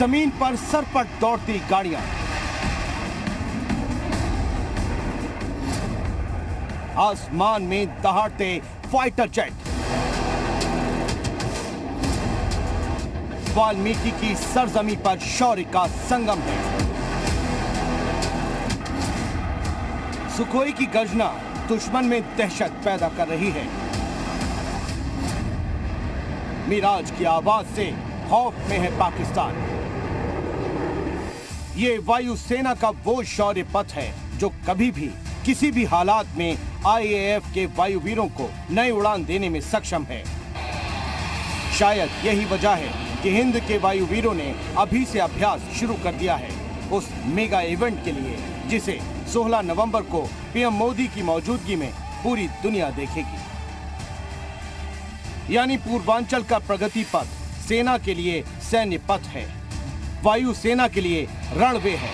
जमीन पर सरपट दौड़ती गाड़ियां, आसमान में दहाड़ते फाइटर जेट, वाल्मीकि की सरजमी पर शौर्य का संगम है। सुखोई की गर्जना दुश्मन में दहशत पैदा कर रही है। मिराज की आवाज से खौफ में है पाकिस्तान। ये वायुसेना का वो शौर्य पथ है जो कभी भी किसी भी हालात में आईएएफ के वायुवीरों को नई उड़ान देने में सक्षम है। शायद यही वजह है कि हिंद के वायुवीरों ने अभी से अभ्यास शुरू कर दिया है उस मेगा इवेंट के लिए जिसे 16 नवंबर को पीएम मोदी की मौजूदगी में पूरी दुनिया देखेगी। यानी पूर्वांचल का प्रगति पथ सेना के लिए सैन्य पथ है, वायुसेना के लिए रणवे है।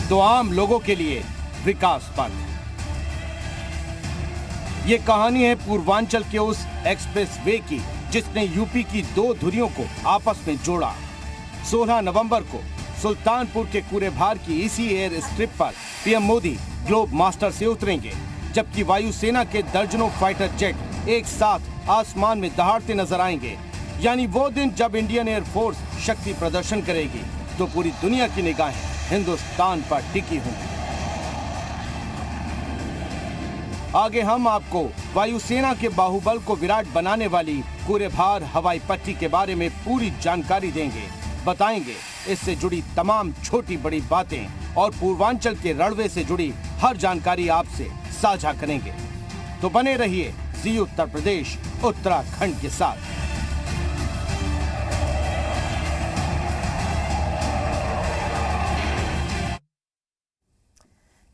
तो आम लोगों के लिए विकास पथ। ये कहानी है पूर्वांचल के उस एक्सप्रेस वे की जिसने यूपी की दो धुरियों को आपस में जोड़ा। 16 नवंबर को सुल्तानपुर के कूरेभार की इसी एयर स्ट्रिप पर पीएम मोदी ग्लोब मास्टर से उतरेंगे, जबकि वायुसेना के दर्जनों फाइटर जेट एक साथ आसमान में दहाड़ते नजर आएंगे। यानी वो दिन जब इंडियन एयर फोर्स शक्ति प्रदर्शन करेगी तो पूरी दुनिया की निगाहें हिंदुस्तान पर टिकी होंगी। आगे हम आपको वायुसेना के बाहुबल को विराट बनाने वाली कूरेभार हवाई पट्टी के बारे में पूरी जानकारी देंगे, बताएंगे इससे जुड़ी तमाम छोटी बड़ी बातें और पूर्वांचल के रणवे से जुड़ी हर जानकारी आपसे साझा करेंगे। तो बने रहिए जी उत्तर प्रदेश उत्तराखंड के साथ।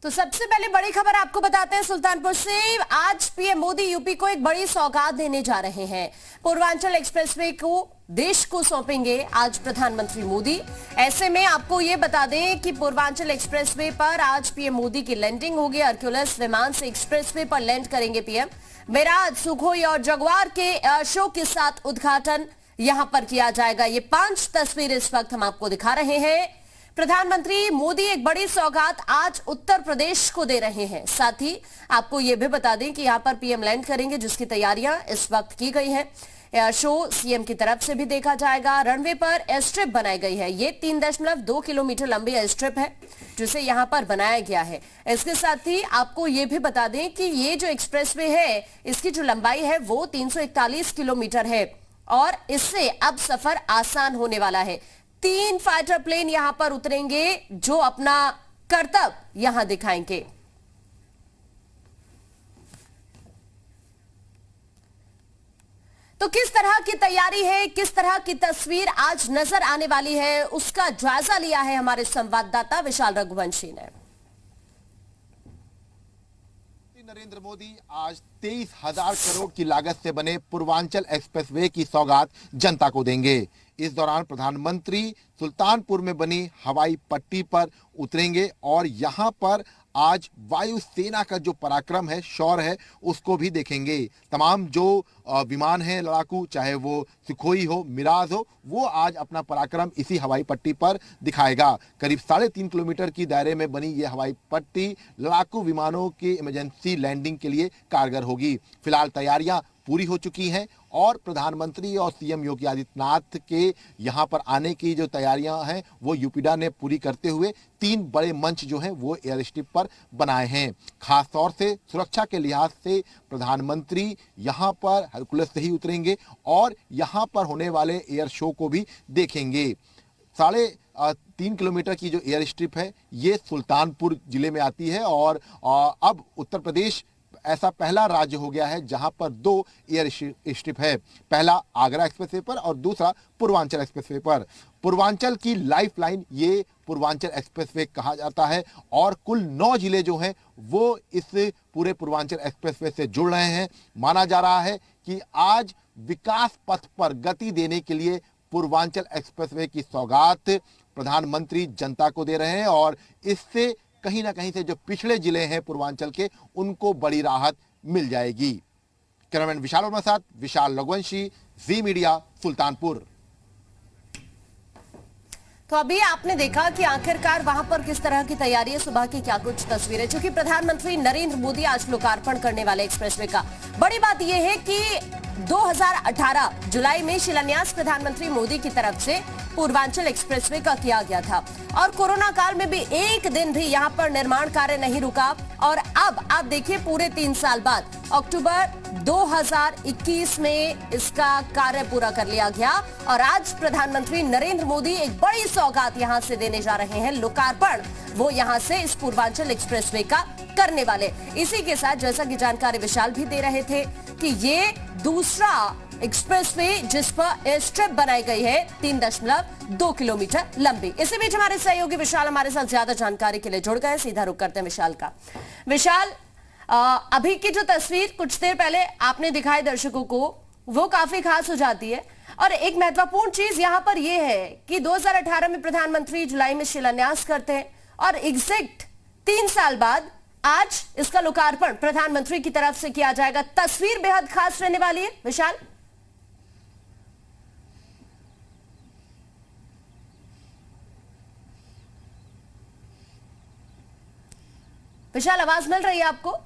तो सबसे पहले बड़ी खबर आपको बताते हैं सुल्तानपुर से। आज पीएम मोदी यूपी को एक बड़ी सौगात देने जा रहे हैं। पूर्वांचल एक्सप्रेसवे को देश को सौंपेंगे आज प्रधानमंत्री मोदी। ऐसे में आपको ये बता दें कि पूर्वांचल एक्सप्रेसवे पर आज पीएम मोदी की लैंडिंग होगी। हरक्यूलिस विमान से एक्सप्रेसवे पर लैंड करेंगे पीएम। मिराज, सुखोई और जगुआर के शो के साथ उद्घाटन यहां पर किया जाएगा। ये 5 तस्वीरें इस वक्त हम आपको दिखा रहे हैं। प्रधानमंत्री मोदी एक बड़ी सौगात आज उत्तर प्रदेश को दे रहे हैं। साथ ही आपको यह भी बता दें कि यहां पर पीएम लैंड करेंगे, जिसकी तैयारियां इस वक्त की गई हैं। एयर शो सीएम की तरफ से भी देखा जाएगा। रनवे पर एयर स्ट्रिप बनाई गई है। ये 3.2 किलोमीटर लंबी एयर स्ट्रिप है जिसे यहां पर बनाया गया है। इसके साथ ही आपको ये भी बता दें कि ये जो एक्सप्रेसवे है इसकी जो लंबाई है वो 341 किलोमीटर है और इससे अब सफर आसान होने वाला है। 3 फाइटर प्लेन यहां पर उतरेंगे जो अपना करतब यहां दिखाएंगे। तो किस तरह की तैयारी है, किस तरह की तस्वीर आज नजर आने वाली है, उसका जायजा लिया है हमारे संवाददाता विशाल रघुवंशी ने। नरेंद्र मोदी आज 23,000 करोड़ की लागत से बने पूर्वांचल एक्सप्रेसवे की सौगात जनता को देंगे। इस दौरान प्रधानमंत्री सुल्तानपुर में बनी हवाई पट्टी पर उतरेंगे और यहां पर आज वायुसेना का जो पराक्रम है, शौर्य है, उसको भी देखेंगे। तमाम जो विमान हैं लड़ाकू, चाहे वो सुखोई हो, मिराज हो, वो आज अपना पराक्रम इसी हवाई पट्टी पर दिखाएगा। करीब 3.5 किलोमीटर की दायरे में बनी ये हवाई पट्टी लड़ाकू विमानों की इमरजेंसी लैंडिंग के लिए कारगर होगी। फिलहाल तैयारियां पूरी हो चुकी हैं और प्रधानमंत्री और सीएम योगी आदित्यनाथ के यहां पर आने की जो तैयारियां हैं वो यूपीडा ने पूरी करते हुए 3 बड़े मंच जो हैं वो एयर स्ट्रिप पर बनाए हैं। खास तौर से सुरक्षा के लिहाज से प्रधानमंत्री यहां पर हरकुलस से ही उतरेंगे और यहां पर होने वाले एयर शो को भी देखेंगे। 3.5 किलोमीटर की जो एयर स्ट्रिप है ये सुल्तानपुर जिले में आती है और अब उत्तर प्रदेश ऐसा पहला राज्य हो गया है जहां पर 2 एयर स्ट्रिप है। पहला आगरा एक्सप्रेसवे पर और दूसरा पूर्वांचल एक्सप्रेसवे पर। पूर्वांचल की लाइफलाइन ये पूर्वांचल एक्सप्रेसवे कहा जाता है और कुल 9 जिले जो हैं वो इस पूरे पूर्वांचल एक्सप्रेसवे से जुड़ रहे हैं। माना जा रहा है कि आज विकास पथ पर गति देने के लिए पूर्वांचल एक्सप्रेसवे की सौगात प्रधानमंत्री जनता को दे रहे हैं और इससे कहीं ना कहीं से जो पिछड़े जिले हैं पूर्वांचल के, उनको बड़ी राहत मिल जाएगी। कैमरामैन विशाल वर्मा साथ विशाल रघुवंशी, जी मीडिया, सुल्तानपुर। तो अभी आपने देखा कि आखिरकार वहां पर किस तरह की तैयारी है, सुबह की क्या कुछ तस्वीरें, चूंकि प्रधानमंत्री नरेंद्र मोदी आज लोकार्पण करने वाले एक्सप्रेसवे का। बड़ी बात यह है कि 2018 जुलाई में शिलान्यास प्रधानमंत्री मोदी की तरफ से पूर्वांचल एक्सप्रेसवे का किया गया था और कोरोना काल में भी एक दिन भी यहां पर निर्माण कार्य नहीं रुका। और अब आप देखिए पूरे 3 साल बाद अक्टूबर 2021 में इसका कार्य पूरा कर लिया गया और आज प्रधानमंत्री नरेंद्र मोदी एक बड़ी सौगात यहां से देने जा रहे हैं। लोकार्पण वो यहां से इस पूर्वांचल एक्सप्रेसवे का करने वाले। इसी के साथ जैसा कि जानकारी विशाल भी दे रहे थे कि ये दूसरा एक्सप्रेसवे जिस पर एयर स्ट्रिप बनाई गई है 3.2 किलोमीटर लंबी। इसी बीच हमारे सहयोगी विशाल हमारे साथ ज्यादा जानकारी के लिए जुड़ गए। सीधा रुख करते हैं विशाल का। विशाल, अभी की जो तस्वीर कुछ देर पहले आपने दिखाई दर्शकों को, वो काफी खास हो जाती है। और एक महत्वपूर्ण चीज यहां पर यह है कि 2018 में प्रधानमंत्री जुलाई में शिलान्यास करते हैं और एग्जैक्ट 3 साल बाद आज इसका लोकार्पण प्रधानमंत्री की तरफ से किया जाएगा। तस्वीर बेहद खास रहने वाली है विशाल। विशाल, आवाज मिल रही है आपको?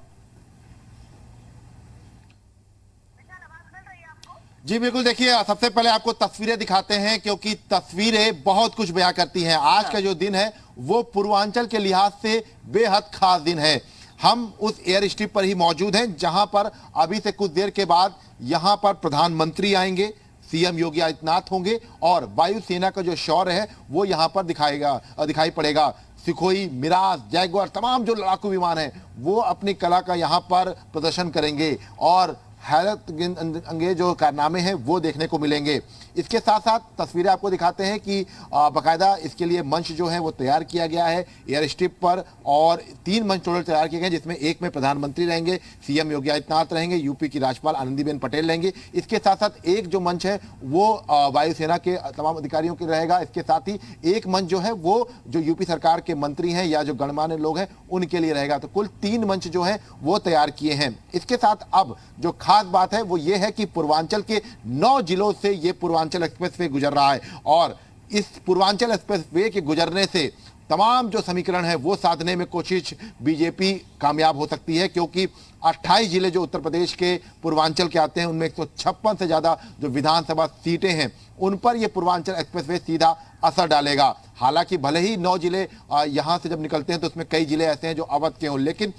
जी बिल्कुल, देखिए सबसे पहले आपको तस्वीरें दिखाते हैं क्योंकि तस्वीरें बहुत कुछ बयां करती हैं। आज का जो दिन है वो पूर्वांचल के लिहाज से बेहद खास दिन है। हम उस एयर स्ट्रिप पर ही मौजूद हैं जहां पर अभी से कुछ देर के बाद यहां पर प्रधानमंत्री आएंगे, सीएम योगी आदित्यनाथ होंगे और वायुसेना का जो शौर्य है वो यहां पर दिखाई पड़ेगा। सुखोई, मिराज, जैगुआर, तमाम जो लड़ाकू विमान हैं वो अपनी कला का यहां पर प्रदर्शन करेंगे और हैरत अंगेज जो कारनामे हैं वो देखने को मिलेंगे। इसके साथ साथ तस्वीरें आपको दिखाते हैं कि बाकायदा इसके लिए मंच जो है वो तैयार किया गया है एयर स्ट्रिप पर और 3 मंच टोटल तैयार किए गए जिसमें एक में प्रधानमंत्री रहेंगे, सीएम योगी आदित्यनाथ रहेंगे, यूपी की राज्यपाल आनंदीबेन पटेल रहेंगे। इसके साथ साथ एक जो मंच है वो वायुसेना के तमाम अधिकारियों के रहेगा। इसके साथ ही एक मंच जो है वो जो यूपी सरकार के मंत्री हैं या जो गणमान्य लोग हैं उनके लिए रहेगा। तो कुल 3 मंच जो है वो तैयार किए हैं। इसके साथ अब जो खास बात है वो ये है कि पूर्वांचल के 9 जिलों से ये पूर्वांचल एक्सप्रेसवे गुजर रहा है और इस पूर्वांचल एक्सप्रेसवे के गुजरने से तमाम जो समीकरण है वो साधने में कोशिश बीजेपी कामयाब हो सकती है क्योंकि 28 जिले जो उत्तर प्रदेश के पूर्वांचल के आते हैं उनमें 156 से ज्यादा जो विधानसभा सीटें हैं उन पर यह पूर्वांचल एक्सप्रेसवे सीधा असर डालेगा। हालांकि भले ही 9 जिले यहां से जब निकलते हैं तो उसमें कई जिले ऐसे हैं जो अवध के हों, लेकिन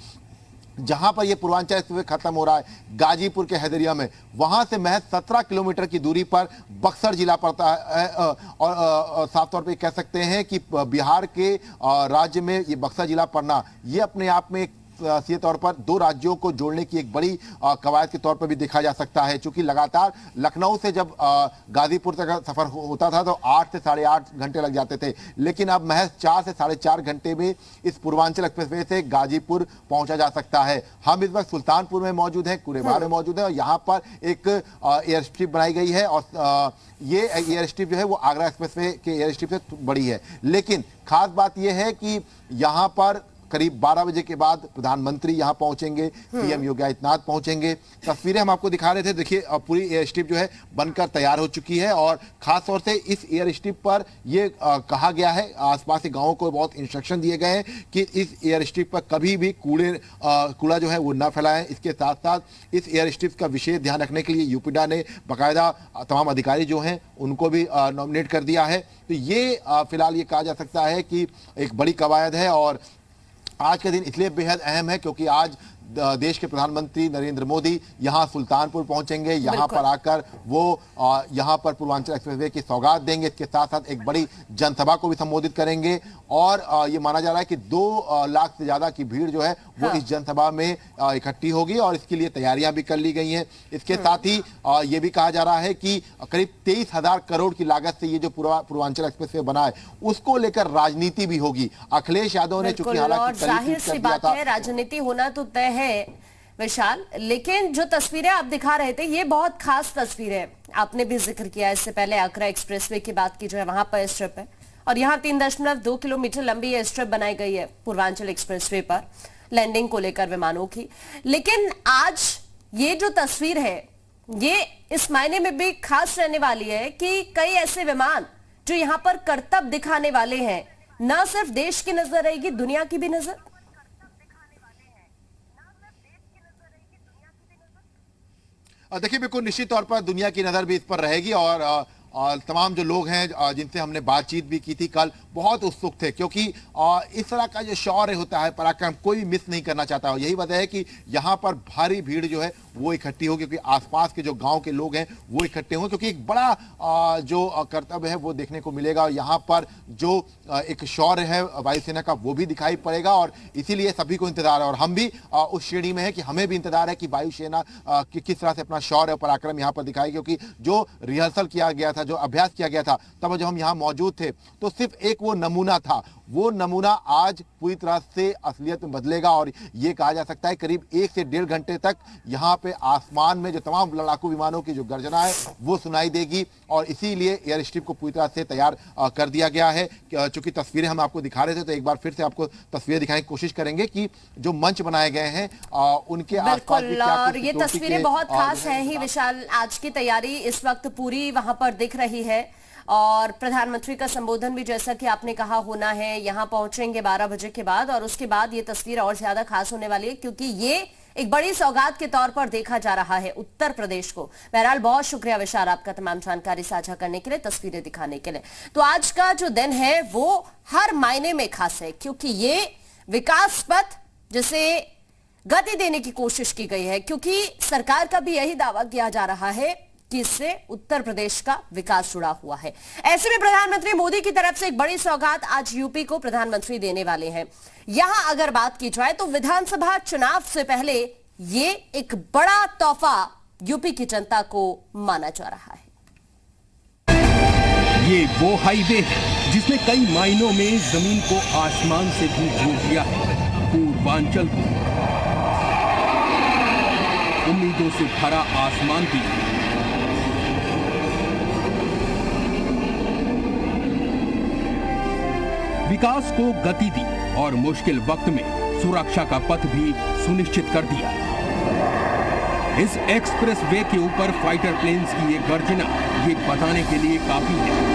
जहां पर यह पूर्वांचल एक्सप्रेसवे खत्म हो रहा है गाजीपुर के हैदरिया में, वहां से महज 17 किलोमीटर की दूरी पर बक्सर जिला पड़ता है और साफ तौर पे कह सकते हैं कि बिहार के राज्य में ये बक्सर जिला पड़ना ये अपने आप में एक सीधे तौर पर 2 राज्यों को जोड़ने की एक बड़ी कवायद के तौर पर भी देखा जा सकता है। क्योंकि लगातार लखनऊ से जब गाजीपुर तक सफर होता था तो 8 से 8.5 घंटे लग जाते थे, लेकिन अब महज 4 से 4.5 घंटे में इस पूर्वांचल एक्सप्रेसवे से गाजीपुर पहुंचा जा सकता है। हम इस वक्त सुल्तानपुर में मौजूद हैं, कुरेबार में मौजूद हैं और यहाँ पर एक एयर स्ट्रिप बनाई गई है और ये एयर स्ट्रिप जो है वो आगरा एक्सप्रेसवे के एयर स्ट्रिप से बड़ी है। लेकिन खास बात यह है कि यहाँ पर करीब 12 बजे के बाद प्रधानमंत्री यहां पहुंचेंगे, सीएम योगी आदित्यनाथ पहुंचेंगे। तस्वीरें हम आपको दिखा रहे थे, देखिए पूरी एयर स्ट्रिप जो है बनकर तैयार हो चुकी है और खास तौर से इस एयर स्ट्रिप पर यह कहा गया है, आसपास के गांवों को बहुत इंस्ट्रक्शन दिए गए हैं कि इस एयर स्ट्रिप पर कभी भी कूड़ा जो है वो न फैलाएं। इसके साथ साथ इस एयर स्ट्रिप का विशेष ध्यान रखने के लिए यूपीडा ने बाकायदा तमाम अधिकारी जो हैं उनको भी नॉमिनेट कर दिया है। तो ये फिलहाल ये कहा जा सकता है कि एक बड़ी कवायद है और आज का दिन इसलिए बेहद अहम है क्योंकि आज देश के प्रधानमंत्री नरेंद्र मोदी यहां सुल्तानपुर पहुंचेंगे, यहां पर आकर वो यहां पर पूर्वांचल एक्सप्रेसवे की सौगात देंगे। इसके साथ साथ एक बड़ी जनसभा को भी संबोधित करेंगे और ये माना जा रहा है कि 2 लाख से ज्यादा की भीड़ जो है वो इस जनसभा में इकट्ठी होगी और इसके लिए तैयारियां भी कर ली गई हैं। इसके साथ ही ये भी कहा जा रहा है कि करीब 23,000 करोड़ की लागत से ये जो पूर्वांचल एक्सप्रेसवे बना है उसको लेकर राजनीति भी होगी। अखिलेश यादव ने चूंकि हालांकि राजनीति होना तो तय है विशाल, लेकिन जो तस्वीरें आप दिखा रहे थे ये बहुत खास तस्वीरें आपने भी जिक्र किया इससे पहले। आगरा एक्सप्रेसवे की बात की जो है वहां पर स्ट्रिप है और यहाँ 3.2 किलोमीटर लंबी स्ट्रिप बनाई गई है पूर्वांचल एक्सप्रेसवे पर लैंडिंग को लेकर विमानों की। लेकिन आज ये जो तस्वीर है ये इस मायने में भी खास रहने वाली है कि कई ऐसे विमान जो यहां पर करतब दिखाने वाले हैं, न सिर्फ देश की नजर रहेगी, दुनिया की भी नजर। देखिए बिल्कुल निश्चित तौर पर दुनिया की नजर भी इस पर रहेगी और तमाम जो लोग हैं जिनसे हमने बातचीत भी की थी कल, बहुत उत्सुक थे क्योंकि इस तरह का जो शौर्य होता है, पराक्रम, कोई मिस नहीं करना चाहता है। यही वजह है कि यहाँ पर भारी भीड़ जो है वो इकट्ठी हो, क्योंकि आसपास के जो गांव के लोग हैं वो इकट्ठे हों, क्योंकि एक बड़ा जो कर्तव्य है वो देखने को मिलेगा और यहाँ पर जो एक शौर्य है वायुसेना का वो भी दिखाई पड़ेगा और इसीलिए सभी को इंतजार है और हम भी उस श्रेणी में है कि हमें भी इंतजार है कि वायुसेना किस तरह से अपना शौर्य और पराक्रम यहाँ पर दिखाएगी। क्योंकि जो रिहर्सल किया गया था, जो अभ्यास किया गया था, तब जब हम यहाँ मौजूद थे तो सिर्फ एक वो नमूना था। वो नमूना आज पूरी तरह से असलियत में बदलेगा और ये कहा जा सकता है करीब 1 से 1.5 घंटे तक यहाँ पे आसमान में जो तमाम लड़ाकू विमानों की जो गर्जना है वो सुनाई देगी और इसीलिए एयर स्ट्रिप को पूरी तरह से तैयार कर दिया गया है। चूंकि तस्वीरें हम आपको दिखा रहे थे तो एक बार फिर से आपको तस्वीरें दिखाने की कोशिश करेंगे कि जो मंच बनाए गए हैं उनके आसपास भी क्या और ये तस्वीरें बहुत खास हैं ही विशाल। आज की तैयारी इस वक्त पूरी वहां पर दिख रही है और प्रधानमंत्री का संबोधन भी जैसा कि आपने कहा होना है, यहां पहुंचेंगे 12 बजे के बाद और उसके बाद ये तस्वीर और ज्यादा खास होने वाली है क्योंकि ये एक बड़ी सौगात के तौर पर देखा जा रहा है उत्तर प्रदेश को। बहरहाल बहुत शुक्रिया विशाल आपका तमाम जानकारी साझा करने के लिए, तस्वीरें दिखाने के लिए। तो आज का जो दिन है वो हर मायने में खास है क्योंकि ये विकास पथ जिसे गति देने की कोशिश की गई है, क्योंकि सरकार का भी यही दावा किया जा रहा है कि इससे उत्तर प्रदेश का विकास जुड़ा हुआ है। ऐसे में प्रधानमंत्री मोदी की तरफ से एक बड़ी सौगात आज यूपी को प्रधानमंत्री देने वाले हैं। यहां अगर बात की जाए तो विधानसभा चुनाव से पहले ये एक बड़ा तोहफा यूपी की जनता को माना जा रहा है। ये वो हाईवे है जिसने कई मायनों में जमीन को आसमान से भी जोड़ दिया है। पूर्वांचल को उम्मीदों से भरा आसमान भी विकास को गति दी और मुश्किल वक्त में सुरक्षा का पथ भी सुनिश्चित कर दिया। इस एक्सप्रेस वे के ऊपर फाइटर प्लेन्स की ये गर्जना ये बताने के लिए काफी है।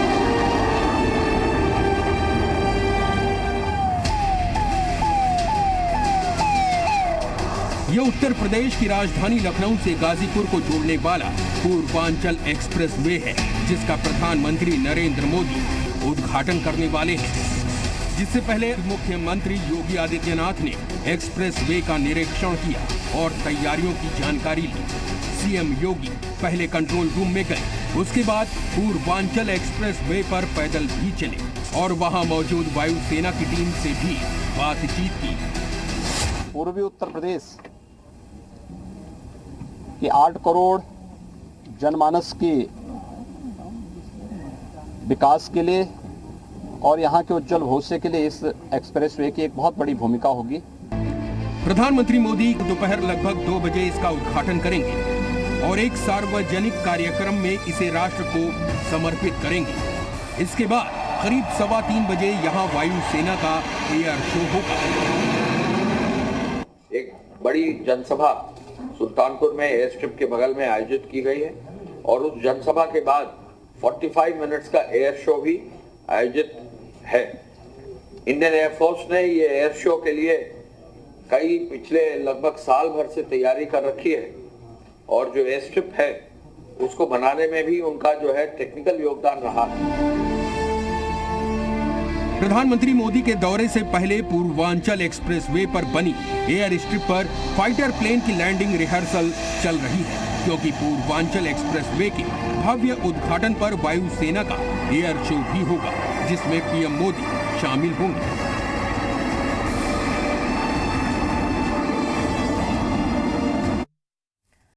यह उत्तर प्रदेश की राजधानी लखनऊ से गाजीपुर को जोड़ने वाला पूर्वांचल एक्सप्रेस वे है, जिसका प्रधानमंत्री नरेंद्र मोदी उद्घाटन करने वाले हैं। जिससे पहले मुख्यमंत्री योगी आदित्यनाथ ने एक्सप्रेस वे का निरीक्षण किया और तैयारियों की जानकारी ली। सीएम योगी पहले कंट्रोल रूम में गए, उसके बाद पूर्वांचल एक्सप्रेस वे पर पैदल भी चले और वहां मौजूद वायुसेना की टीम से भी बातचीत की। पूर्वी उत्तर प्रदेश कि 8 करोड़ जनमानस के विकास के लिए और यहाँ के उज्जवल भविष्य के लिए इस एक्सप्रेसवे की एक बहुत बड़ी भूमिका होगी। प्रधानमंत्री मोदी दोपहर लगभग 2 बजे इसका उद्घाटन करेंगे और एक सार्वजनिक कार्यक्रम में इसे राष्ट्र को समर्पित करेंगे। इसके बाद करीब 3:15 बजे यहाँ वायुसेना का एयर शो होगा। एक बड़ी जनसभा सुल्तानपुर में एयर स्ट्रिप के बगल में आयोजित की गई है और उस जनसभा के बाद 45 मिनट्स का एयर शो भी आयोजित है। इंडियन एयरफोर्स ने ये एयर शो के लिए पिछले लगभग साल भर से तैयारी कर रखी है और जो एयर स्ट्रिप है उसको बनाने में भी उनका जो है टेक्निकल योगदान रहा है। प्रधानमंत्री मोदी के दौरे से पहले पूर्वांचल एक्सप्रेसवे पर बनी एयर स्ट्रिप पर फाइटर प्लेन की लैंडिंग रिहर्सल चल रही है, क्योंकि पूर्वांचल एक्सप्रेसवे के भव्य उद्घाटन पर वायुसेना का एयर शो भी होगा, जिसमें पीएम मोदी शामिल होंगे।